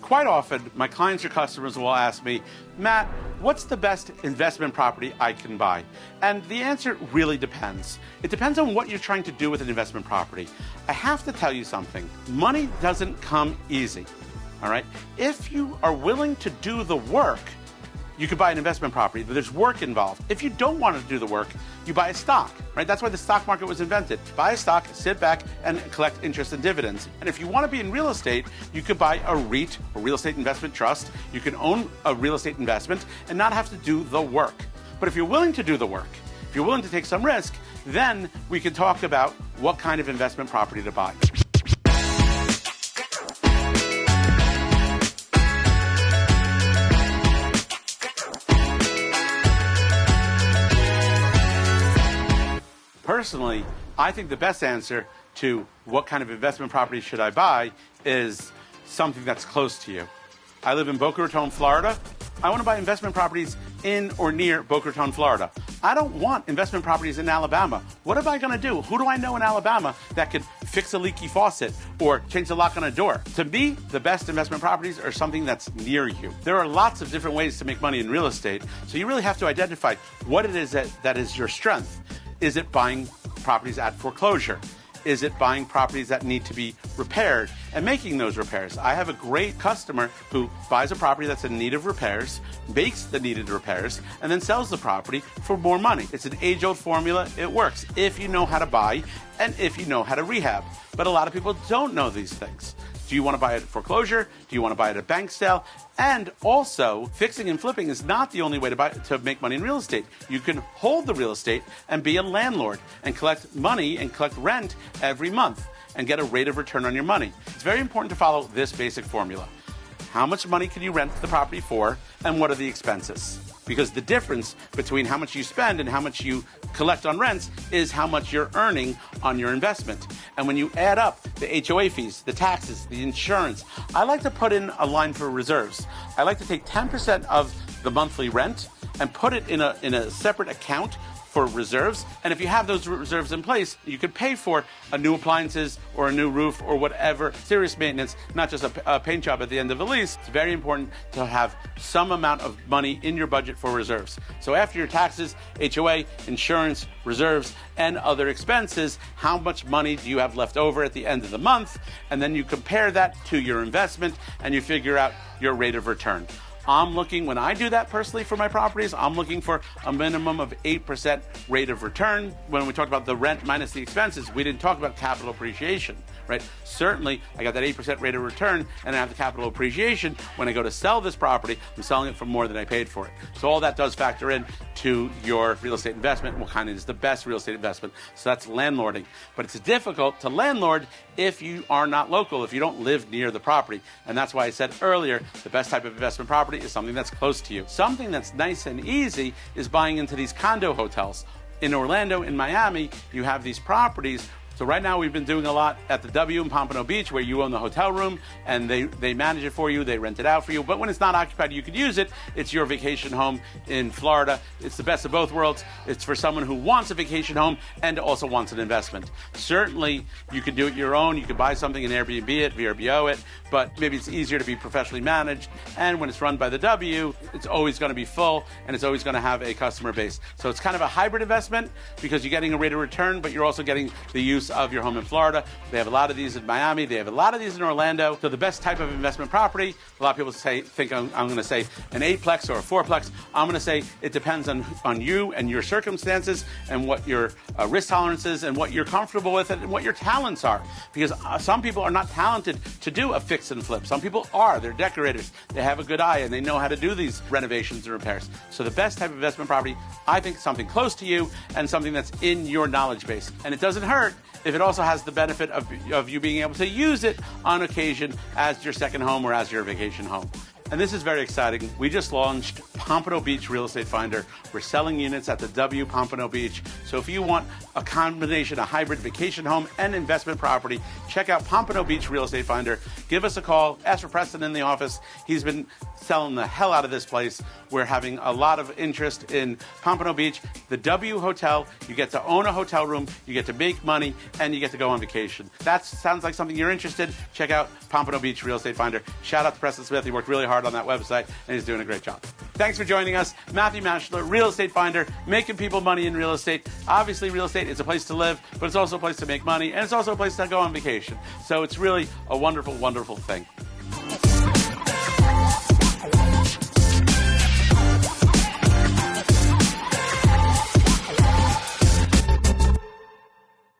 Quite often, my clients or customers will ask me, Matt, what's the best investment property I can buy? And the answer really depends. It depends on what you're trying to do with an investment property. I have to tell you something. Money doesn't come easy, all right? If you are willing to do the work, you could buy an investment property, but there's work involved. If you don't want to do the work, you buy a stock, right? That's why the stock market was invented. Buy a stock, sit back, and collect interest and dividends. And if you want to be in real estate, you could buy a REIT, a real estate investment trust. You can own a real estate investment and not have to do the work. But if you're willing to do the work, if you're willing to take some risk, then we can talk about what kind of investment property to buy. Personally, I think the best answer to what kind of investment property should I buy is something that's close to you. I live in Boca Raton, Florida. I want to buy investment properties in or near Boca Raton, Florida. I don't want investment properties in Alabama. What am I going to do? Who do I know in Alabama that could fix a leaky faucet or change the lock on a door? To me, the best investment properties are something that's near you. There are lots of different ways to make money in real estate, so you really have to identify what it is that is your strength. Is it buying properties at foreclosure? Is it buying properties that need to be repaired and making those repairs? I have a great customer who buys a property that's in need of repairs, makes the needed repairs, and then sells the property for more money. It's an age-old formula. It works if you know how to buy and if you know how to rehab. But a lot of people don't know these things. Do you want to buy it at foreclosure? Do you want to buy it at a bank sale? And also, fixing and flipping is not the only way to make money in real estate. You can hold the real estate and be a landlord and collect money and collect rent every month and get a rate of return on your money. It's very important to follow this basic formula. How much money can you rent the property for, and what are the expenses? Because the difference between how much you spend and how much you collect on rents is how much you're earning on your investment. And when you add up the HOA fees, the taxes, the insurance, I like to put in a line for reserves. I like to take 10% of the monthly rent and put it in a separate account for reserves. And if you have those reserves in place, you could pay for a new appliances or a new roof or whatever, serious maintenance, not just a paint job at the end of the lease. It's very important to have some amount of money in your budget for reserves. So after your taxes, HOA, insurance, reserves, and other expenses, how much money do you have left over at the end of the month? And then you compare that to your investment and you figure out your rate of return. When I do that personally for my properties, I'm looking for a minimum of 8% rate of return. When we talked about the rent minus the expenses, we didn't talk about capital appreciation, right? Certainly, I got that 8% rate of return and I have the capital appreciation. When I go to sell this property, I'm selling it for more than I paid for it. So all that does factor in to your real estate investment. What kind is the best real estate investment? So that's landlording. But it's difficult to landlord if you are not local, if you don't live near the property. And that's why I said earlier, the best type of investment property is something that's close to you. Something that's nice and easy is buying into these condo hotels. In Orlando, in Miami, you have these properties. So right now we've been doing a lot at the W in Pompano Beach where you own the hotel room and they manage it for you, they rent it out for you. But when it's not occupied, you could use it. It's your vacation home in Florida. It's the best of both worlds. It's for someone who wants a vacation home and also wants an investment. Certainly, you could do it your own. You could buy something and Airbnb it, VRBO it, but maybe it's easier to be professionally managed. And when it's run by the W, it's always going to be full and it's always going to have a customer base. So it's kind of a hybrid investment because you're getting a rate of return, but you're also getting the use of your home in Florida. They have a lot of these in Miami. They have a lot of these in Orlando. So the best type of investment property, a lot of people think I'm going to say an 8-plex or a 4-plex. I'm going to say it depends on you and your circumstances and what your risk tolerance is and what you're comfortable with and what your talents are. Because some people are not talented to do a fix and flip. Some people are. They're decorators. They have a good eye and they know how to do these renovations and repairs. So the best type of investment property, I think, something close to you and something that's in your knowledge base. And it doesn't hurt if it also has the benefit of you being able to use it on occasion as your second home or as your vacation home. And this is very exciting. We just launched Pompano Beach Real Estate Finder. We're selling units at the W Pompano Beach. So if you want a combination, a hybrid vacation home and investment property, check out Pompano Beach Real Estate Finder. give us a call. Ask for Preston in the office. He's been selling the hell out of this place. We're having a lot of interest in Pompano Beach, the W Hotel. You get to own a hotel room, you get to make money, and you get to go on vacation. That sounds like something you're interested. Check out Pompano Beach Real Estate Finder. Shout out to Preston Smith. He worked really hard on that website, and he's doing a great job. Thanks for joining us. Matthew Mashler, Real Estate Finder, making people money in real estate. Obviously, real estate is a place to live, but it's also a place to make money, and it's also a place to go on vacation. So it's really a wonderful, wonderful thing.